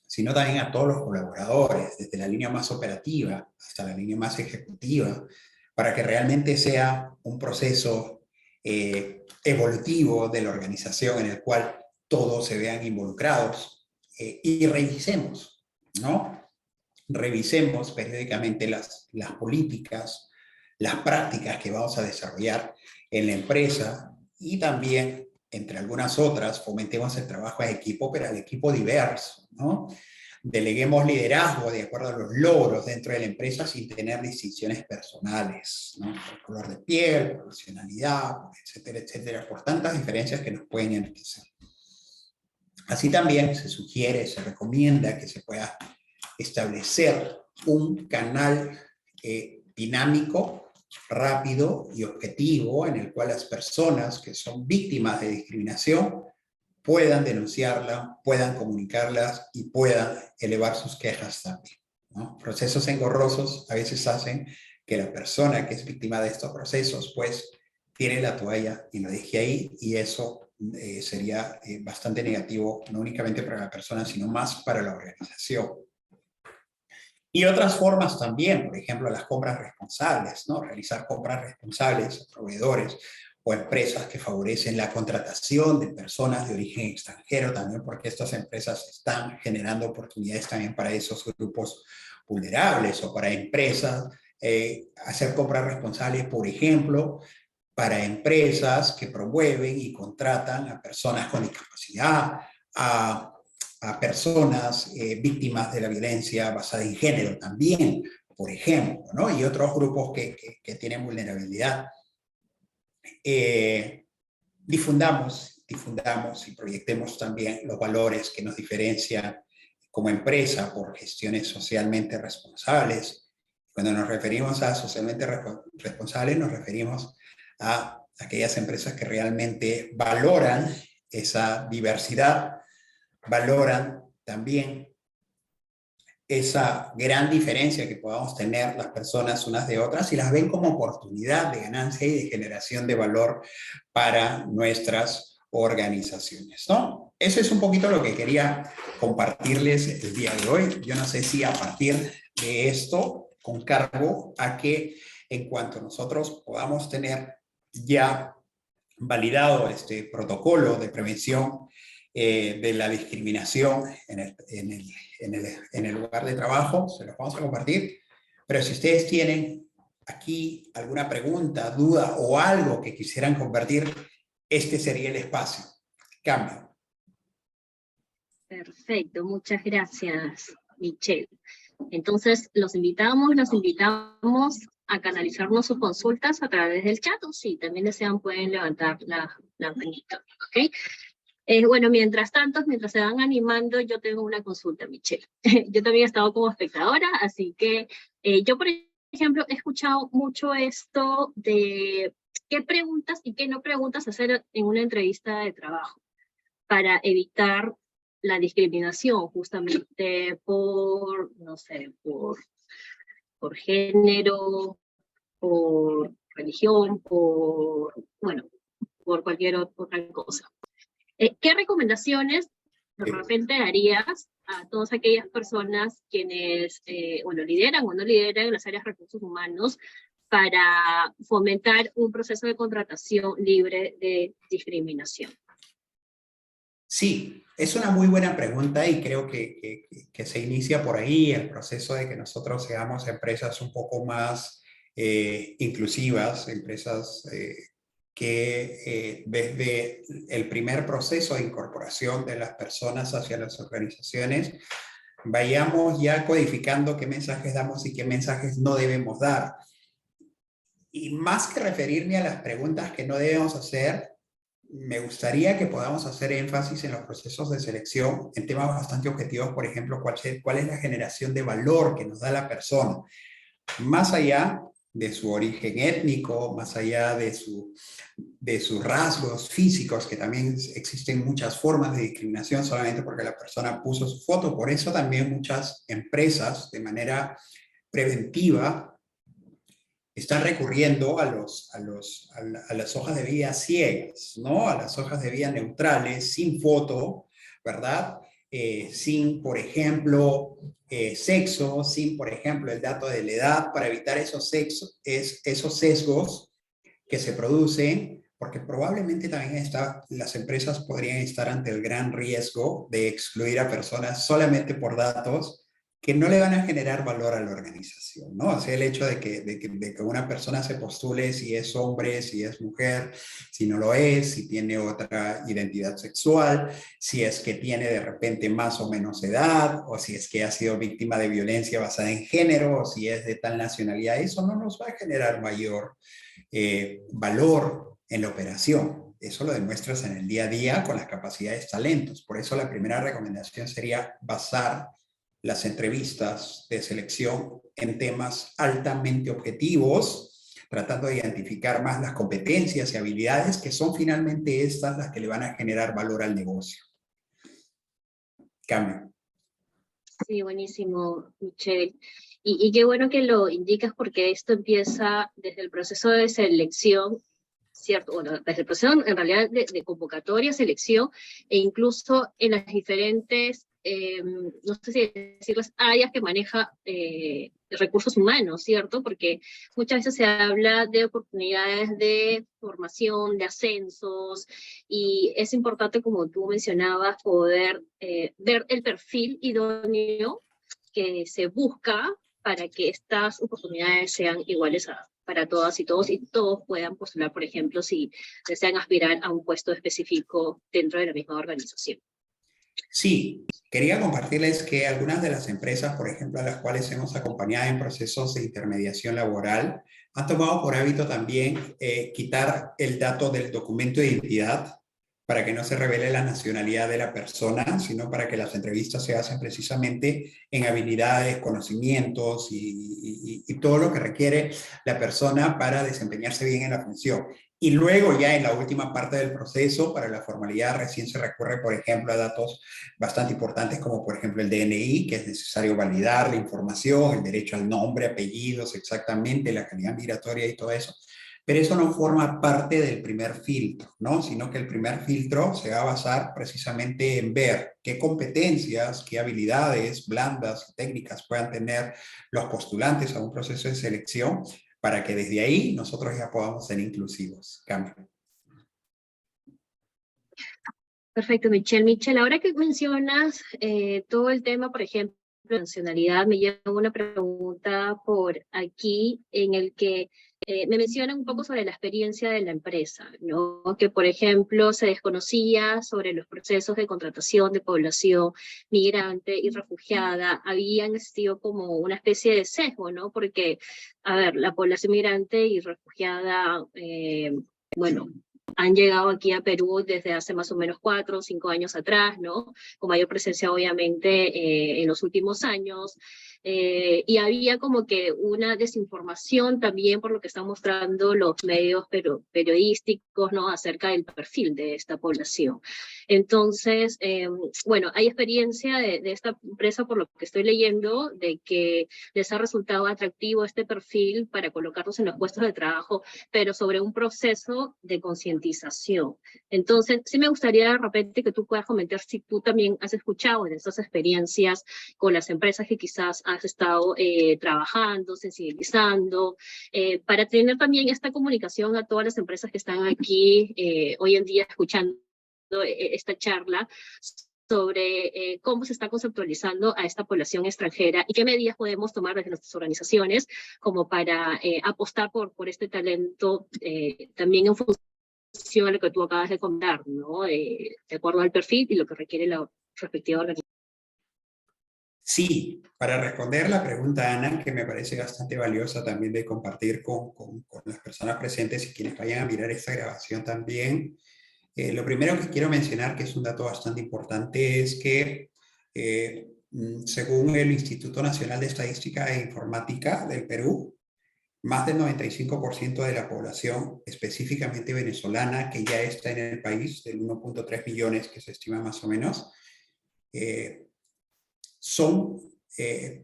sino también a todos los colaboradores, desde la línea más operativa hasta la línea más ejecutiva, para que realmente sea un proceso evolutivo de la organización en el cual todos se vean involucrados, y revisemos, ¿no? Revisemos periódicamente las políticas, las prácticas que vamos a desarrollar en la empresa, y también, entre algunas otras, fomentemos el trabajo en equipo, pero al equipo diverso, ¿no? Deleguemos liderazgo de acuerdo a los logros dentro de la empresa sin tener distinciones personales, ¿no? Por color de piel, por nacionalidad, etcétera, etcétera, por tantas diferencias que nos pueden enriquecer. Así también se sugiere, se recomienda que se pueda establecer un canal dinámico, rápido y objetivo en el cual las personas que son víctimas de discriminación puedan denunciarla, puedan comunicarlas y puedan elevar sus quejas también, ¿no? Procesos engorrosos a veces hacen que la persona que es víctima de estos procesos pues tire la toalla y lo deje ahí, y eso sería bastante negativo, no únicamente para la persona, sino más para la organización. Y otras formas también, por ejemplo, las compras responsables, ¿no? Realizar compras responsables a proveedores o empresas que favorecen la contratación de personas de origen extranjero, también porque estas empresas están generando oportunidades también para esos grupos vulnerables, o para empresas, hacer compras responsables, por ejemplo, para empresas que promueven y contratan a personas con discapacidad, a personas víctimas de la violencia basada en género también, por ejemplo, ¿no? Y otros grupos que tienen vulnerabilidad. Difundamos y proyectemos también los valores que nos diferencian como empresa por gestiones socialmente responsables. Cuando nos referimos a socialmente responsables, nos referimos a aquellas empresas que realmente valoran esa diversidad, valoran también esa gran diferencia que podamos tener las personas unas de otras, y las ven como oportunidad de ganancia y de generación de valor para nuestras organizaciones, ¿no? Eso es un poquito lo que quería compartirles el día de hoy. Yo no sé si a partir de esto, con cargo a que en cuanto nosotros podamos tener ya validado este protocolo de prevención de la discriminación en el lugar de trabajo, se los vamos a compartir. Pero si ustedes tienen aquí alguna pregunta, duda o algo que quisieran compartir, este sería el espacio. Cambio. Perfecto, muchas gracias, Michelle. Entonces, los invitamos a canalizarnos sus consultas a través del chat, o si también desean pueden levantar la manito, ¿ok? Bueno, mientras tanto, mientras se van animando, yo tengo una consulta, Michelle. Yo también he estado como espectadora, así que yo, por ejemplo, he escuchado mucho esto de qué preguntas y qué no preguntas hacer en una entrevista de trabajo para evitar la discriminación justamente por, no sé, por género, por religión, bueno, por cualquier otra cosa. ¿Qué recomendaciones de repente darías a todas aquellas personas quienes, bueno, lideran o no lideran las áreas de recursos humanos para fomentar un proceso de contratación libre de discriminación? Sí, es una muy buena pregunta, y creo que se inicia por ahí el proceso de que nosotros seamos empresas un poco más inclusivas, empresas que desde el primer proceso de incorporación de las personas hacia las organizaciones, vayamos ya codificando qué mensajes damos y qué mensajes no debemos dar. Y más que referirme a las preguntas que no debemos hacer, me gustaría que podamos hacer énfasis en los procesos de selección en temas bastante objetivos, por ejemplo, cuál es la generación de valor que nos da la persona, más allá de su origen étnico, más allá de sus rasgos físicos, que también existen muchas formas de discriminación solamente porque la persona puso su foto. Por eso también muchas empresas, de manera preventiva, están recurriendo a las hojas de vida ciegas, ¿no? A las hojas de vida neutrales, sin foto, ¿verdad? Sin, por ejemplo, sexo, sin, por ejemplo, el dato de la edad, para evitar esos sesgos que se producen, porque probablemente también las empresas podrían estar ante el gran riesgo de excluir a personas solamente por datos que no le van a generar valor a la organización, ¿no? O sea, el hecho de que una persona se postule si es hombre, si es mujer, si no lo es, si tiene otra identidad sexual, si es que tiene de repente más o menos edad, o si es que ha sido víctima de violencia basada en género, o si es de tal nacionalidad, eso no nos va a generar mayor valor en la operación. Eso lo demuestras en el día a día con las capacidades, talentos. Por eso la primera recomendación sería basar las entrevistas de selección en temas altamente objetivos, tratando de identificar más las competencias y habilidades que son finalmente estas las que le van a generar valor al negocio. Cambio. Sí, buenísimo, Michelle. Y qué bueno que lo indicas porque esto empieza desde el proceso de selección, ¿cierto? Bueno, desde el proceso en realidad de convocatoria, selección, e incluso en las diferentes, no sé si decir las áreas que maneja recursos humanos, ¿cierto? Porque muchas veces se habla de oportunidades de formación, de ascensos, y es importante, como tú mencionabas, poder ver el perfil idóneo que se busca para que estas oportunidades sean iguales para todas y todos puedan postular, por ejemplo, si desean aspirar a un puesto específico dentro de la misma organización. Sí, quería compartirles que algunas de las empresas, por ejemplo, a las cuales hemos acompañado en procesos de intermediación laboral, han tomado por hábito también quitar el dato del documento de identidad para que no se revele la nacionalidad de la persona, sino para que las entrevistas se hacen precisamente en habilidades, conocimientos y todo lo que requiere la persona para desempeñarse bien en la función. Y luego ya en la última parte del proceso, para la formalidad, recién se recurre, por ejemplo, a datos bastante importantes como por ejemplo el DNI, que es necesario validar la información, el derecho al nombre, apellidos, exactamente, la calidad migratoria y todo eso. Pero eso no forma parte del primer filtro, ¿no? Sino que el primer filtro se va a basar precisamente en ver qué competencias, qué habilidades blandas y técnicas puedan tener los postulantes a un proceso de selección para que desde ahí nosotros ya podamos ser inclusivos. Cambio. Perfecto, Michelle. Michelle, ahora que mencionas todo el tema, por ejemplo, de nacionalidad, me llega una pregunta por aquí en el que me mencionan un poco sobre la experiencia de la empresa, ¿no? Que, por ejemplo, se desconocía sobre los procesos de contratación de población migrante y refugiada. Habían existido como una especie de sesgo, ¿no? Porque, a ver, la población migrante y refugiada, bueno, han llegado aquí a Perú desde hace más o menos 4 o 5 años atrás, ¿no? Con mayor presencia, obviamente, en los últimos años. Y había como que una desinformación también por lo que están mostrando los medios periodísticos, ¿no? Acerca del perfil de esta población. Entonces, bueno, hay experiencia de esta empresa, por lo que estoy leyendo, de que les ha resultado atractivo este perfil para colocarlos en los puestos de trabajo, pero sobre un proceso de concientización. Entonces, sí me gustaría de repente que tú puedas comentar si tú también has escuchado de estas experiencias con las empresas que quizás has estado trabajando, sensibilizando, para tener también esta comunicación a todas las empresas que están aquí hoy en día escuchando esta charla sobre cómo se está conceptualizando a esta población extranjera y qué medidas podemos tomar desde nuestras organizaciones como para apostar por este talento también en función a lo que tú acabas de comentar, ¿no? De acuerdo al perfil y lo que requiere la respectiva organización. Sí, para responder la pregunta, Ana, que me parece bastante valiosa también de compartir con las personas presentes y quienes vayan a mirar esta grabación también, lo primero que quiero mencionar, que es un dato bastante importante, es que según el Instituto Nacional de Estadística e Informática del Perú, más del 95% de la población, específicamente venezolana, que ya está en el país, del 1.3 millones que se estima más o menos, son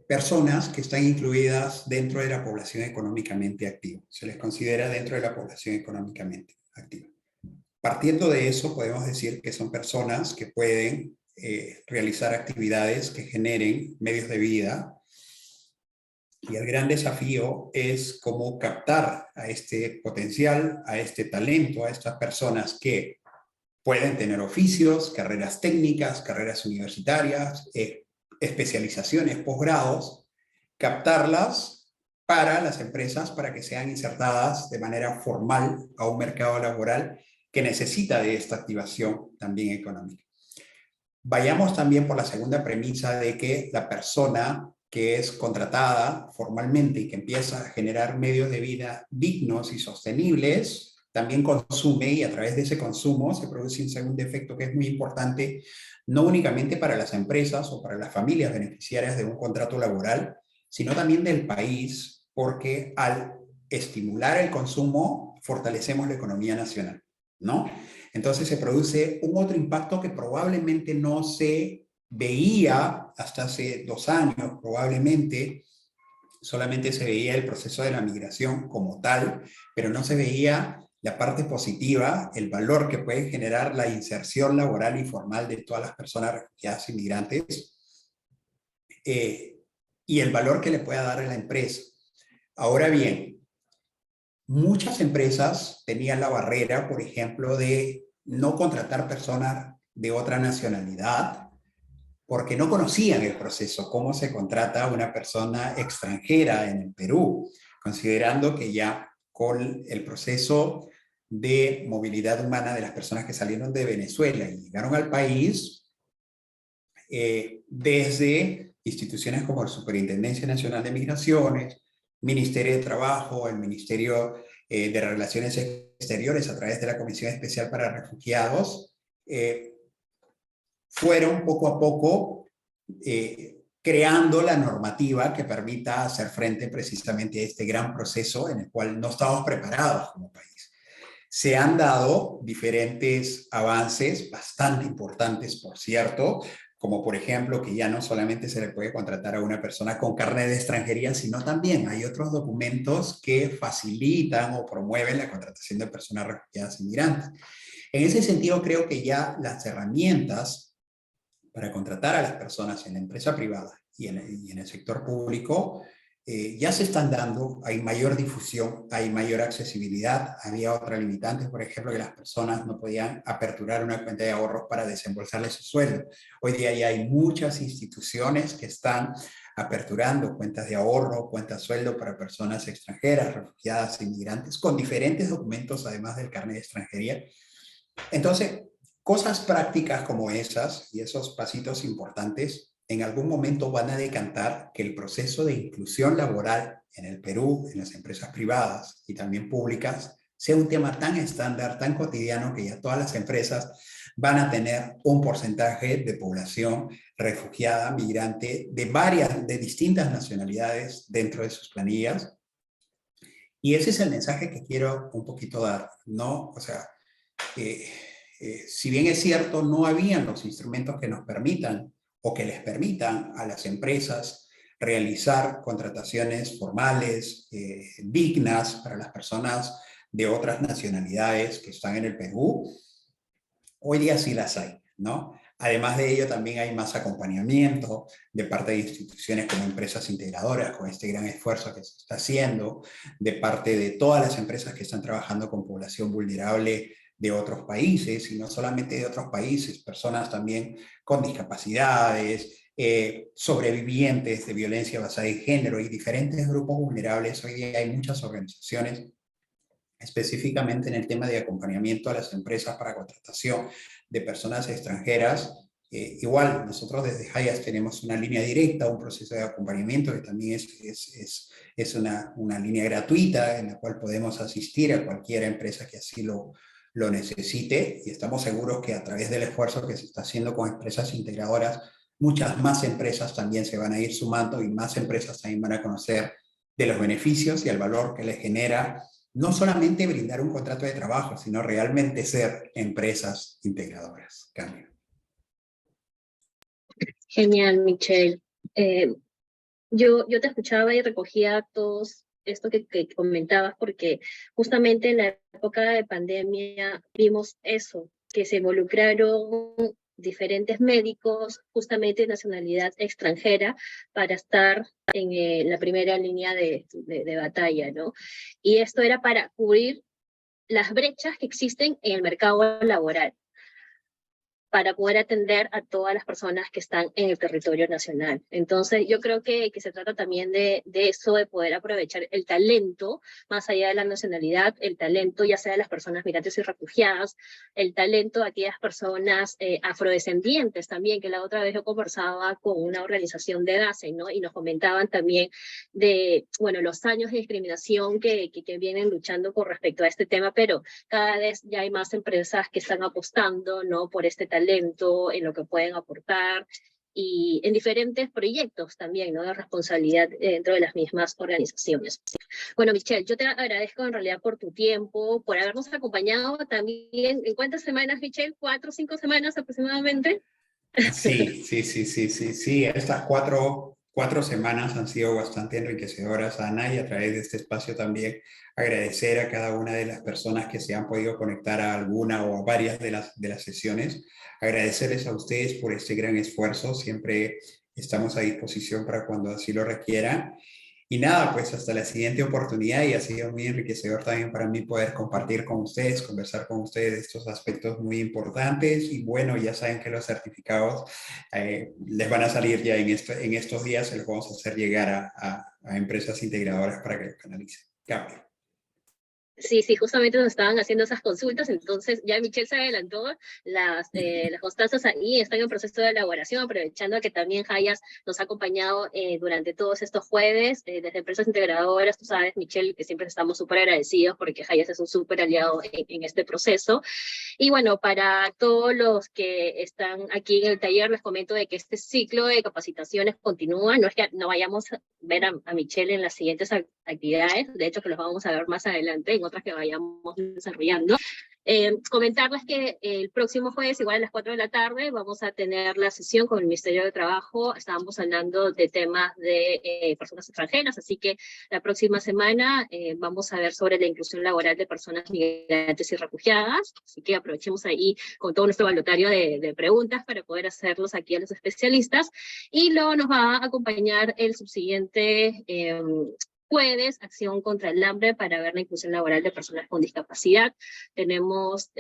personas que están incluidas dentro de la población económicamente activa. Se les considera dentro de la población económicamente activa. Partiendo de eso, podemos decir que son personas que pueden realizar actividades que generen medios de vida. Y el gran desafío es cómo captar a este potencial, a este talento, a estas personas que pueden tener oficios, carreras técnicas, carreras universitarias, especializaciones, posgrados, captarlas para las empresas para que sean insertadas de manera formal a un mercado laboral que necesita de esta activación también económica. Vayamos también por la segunda premisa de que la persona que es contratada formalmente y que empieza a generar medios de vida dignos y sostenibles, también consume, y a través de ese consumo se produce un segundo efecto que es muy importante, no únicamente para las empresas o para las familias beneficiarias de un contrato laboral, sino también del país, porque al estimular el consumo fortalecemos la economía nacional, ¿no? Entonces se produce un otro impacto que probablemente no se veía hasta hace 2 años, probablemente solamente se veía el proceso de la migración como tal, pero no se veía la parte positiva, el valor que puede generar la inserción laboral y formal de todas las personas refugiadas e inmigrantes, y el valor que le pueda dar a la empresa. Ahora bien, muchas empresas tenían la barrera, por ejemplo, de no contratar personas de otra nacionalidad porque no conocían el proceso, cómo se contrata a una persona extranjera en el Perú, considerando que ya con el proceso de movilidad humana de las personas que salieron de Venezuela y llegaron al país, desde instituciones como la Superintendencia Nacional de Migraciones, Ministerio de Trabajo, el Ministerio de Relaciones Exteriores a través de la Comisión Especial para Refugiados, fueron poco a poco creando la normativa que permita hacer frente precisamente a este gran proceso en el cual no estamos preparados como país. Se han dado diferentes avances bastante importantes, por cierto, como por ejemplo que ya no solamente se le puede contratar a una persona con carnet de extranjería, sino también hay otros documentos que facilitan o promueven la contratación de personas refugiadas e inmigrantes. En ese sentido, creo que ya las herramientas para contratar a las personas en la empresa privada y en el sector público ya se están dando, hay mayor difusión, hay mayor accesibilidad. Había otra limitante, por ejemplo, que las personas no podían aperturar una cuenta de ahorros para desembolsarle su sueldo. Hoy día ya hay muchas instituciones que están aperturando cuentas de ahorro, cuentas de sueldo para personas extranjeras, refugiadas, inmigrantes, con diferentes documentos, además del carnet de extranjería. Entonces, cosas prácticas como esas y esos pasitos importantes en algún momento van a decantar que el proceso de inclusión laboral en el Perú, en las empresas privadas y también públicas, sea un tema tan estándar, tan cotidiano, que ya todas las empresas van a tener un porcentaje de población refugiada, migrante, de distintas nacionalidades dentro de sus planillas. Y ese es el mensaje que quiero un poquito dar, ¿no? O sea, si bien es cierto, no habían los instrumentos que nos permitan o que les permitan a las empresas realizar contrataciones formales, dignas para las personas de otras nacionalidades que están en el Perú, hoy día sí las hay, ¿no? Además de ello, también hay más acompañamiento de parte de instituciones como empresas integradoras, con este gran esfuerzo que se está haciendo, de parte de todas las empresas que están trabajando con población vulnerable de otros países, y no solamente de otros países, personas también con discapacidades, sobrevivientes de violencia basada en género y diferentes grupos vulnerables. Hoy día hay muchas organizaciones específicamente en el tema de acompañamiento a las empresas para contratación de personas extranjeras. Igual, nosotros desde Hayas tenemos una línea directa, un proceso de acompañamiento que también es una línea gratuita en la cual podemos asistir a cualquier empresa que así lo necesite, y estamos seguros que a través del esfuerzo que se está haciendo con empresas integradoras, muchas más empresas también se van a ir sumando y más empresas también van a conocer de los beneficios y el valor que les genera no solamente brindar un contrato de trabajo, sino realmente ser empresas integradoras. Cambio. Genial, Michelle. Yo te escuchaba y recogía todo esto que comentabas, porque justamente en la época de pandemia vimos eso, que se involucraron diferentes médicos, justamente de nacionalidad extranjera, para estar en la primera línea de batalla, ¿no? Y esto era para cubrir las brechas que existen en el mercado laboral, para poder atender a todas las personas que están en el territorio nacional. Entonces, yo creo que se trata también de eso, de poder aprovechar el talento, más allá de la nacionalidad, el talento ya sea de las personas migrantes y refugiadas, el talento de aquellas personas afrodescendientes también, que la otra vez yo conversaba con una organización de DACE, ¿no? Y nos comentaban también de, bueno, los años de discriminación que vienen luchando con respecto a este tema, pero cada vez ya hay más empresas que están apostando, ¿no? Por este talento, en lo que pueden aportar, y en diferentes proyectos también, ¿no? De responsabilidad dentro de las mismas organizaciones. Bueno, Michelle, yo te agradezco en realidad por tu tiempo, por habernos acompañado también. ¿En cuántas semanas, Michelle? ¿4 o 5 semanas aproximadamente? Sí. Estas cuatro semanas han sido bastante enriquecedoras, Ana, y a través de este espacio también agradecer a cada una de las personas que se han podido conectar a alguna o a varias de las sesiones. Agradecerles a ustedes por este gran esfuerzo. Siempre estamos a disposición para cuando así lo requieran. Y nada, pues hasta la siguiente oportunidad, y ha sido muy enriquecedor también para mí poder compartir con ustedes, conversar con ustedes de estos aspectos muy importantes. Y bueno, ya saben que los certificados les van a salir ya en estos días, se los vamos a hacer llegar a empresas integradoras para que lo canalicen. Cambio. Sí, justamente nos estaban haciendo esas consultas, entonces ya Michelle se adelantó, las constancias ahí están en proceso de elaboración, aprovechando que también Hayas nos ha acompañado durante todos estos jueves, desde empresas integradoras. Tú sabes, Michelle, que siempre estamos súper agradecidos porque Hayas es un súper aliado en este proceso. Y bueno, para todos los que están aquí en el taller, les comento de que este ciclo de capacitaciones continúa. No es que no vayamos a ver a Michelle en las siguientes actividades, de hecho que los vamos a ver más adelante en otras que vayamos desarrollando. Comentarles que el próximo jueves, igual a las 4 de la tarde, vamos a tener la sesión con el Ministerio de Trabajo. Estábamos hablando de temas de personas extranjeras, así que la próxima semana vamos a ver sobre la inclusión laboral de personas migrantes y refugiadas, así que aprovechemos ahí con todo nuestro balotario de preguntas para poder hacerlos aquí a los especialistas. Y luego nos va a acompañar el subsiguiente jueves, acción contra el hambre para ver la inclusión laboral de personas con discapacidad. Tenemos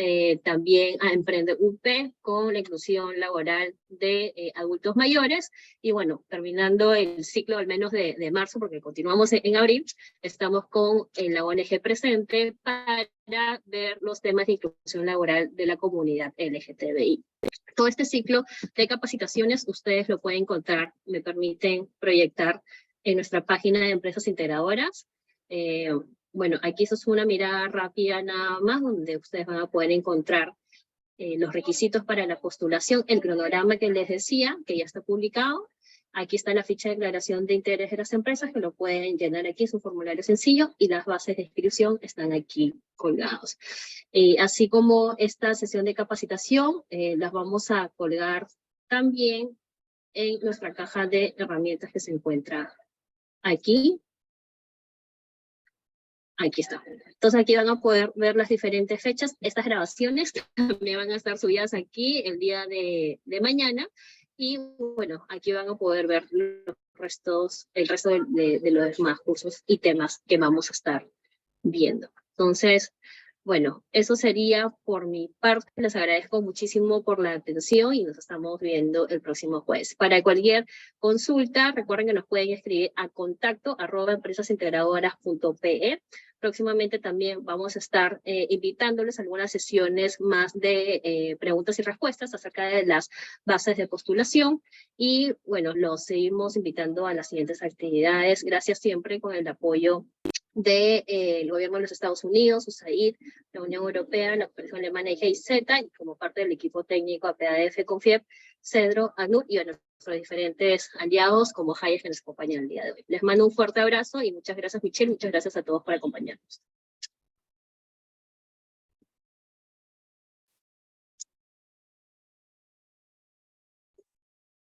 también a Emprende UP con la inclusión laboral de adultos mayores. Y bueno, terminando el ciclo al menos de marzo, porque continuamos en abril, estamos con la ONG presente para ver los temas de inclusión laboral de la comunidad LGTBI. Todo este ciclo de capacitaciones ustedes lo pueden encontrar, me permiten proyectar, en nuestra página de empresas integradoras. Bueno, aquí eso es una mirada rápida nada más, donde ustedes van a poder encontrar los requisitos para la postulación, el cronograma que les decía, que ya está publicado. Aquí está la ficha de declaración de interés de las empresas, que lo pueden llenar aquí, es un formulario sencillo, y las bases de inscripción están aquí colgados. Así como esta sesión de capacitación, las vamos a colgar también en nuestra caja de herramientas que se encuentra aquí. Aquí está. Entonces aquí van a poder ver las diferentes fechas. Estas grabaciones también van a estar subidas aquí el día de mañana. Y bueno, aquí van a poder ver el resto de los demás cursos y temas que vamos a estar viendo. Entonces, Bueno, eso sería por mi parte. Les agradezco muchísimo por la atención y nos estamos viendo el próximo jueves. Para cualquier consulta, recuerden que nos pueden escribir a contacto@empresasintegradoras.pe. Próximamente también vamos a estar invitándoles a algunas sesiones más de preguntas y respuestas acerca de las bases de postulación. Y bueno, los seguimos invitando a las siguientes actividades. Gracias siempre con el apoyo del gobierno de los Estados Unidos, USAID, la Unión Europea, la Cooperación Alemana y GIZ, y como parte del equipo técnico APADF, CONFIEP, CEDRO, ACNUR y a nuestros diferentes aliados como Hayes que nos acompañan el día de hoy. Les mando un fuerte abrazo y muchas gracias, Michelle, muchas gracias a todos por acompañarnos.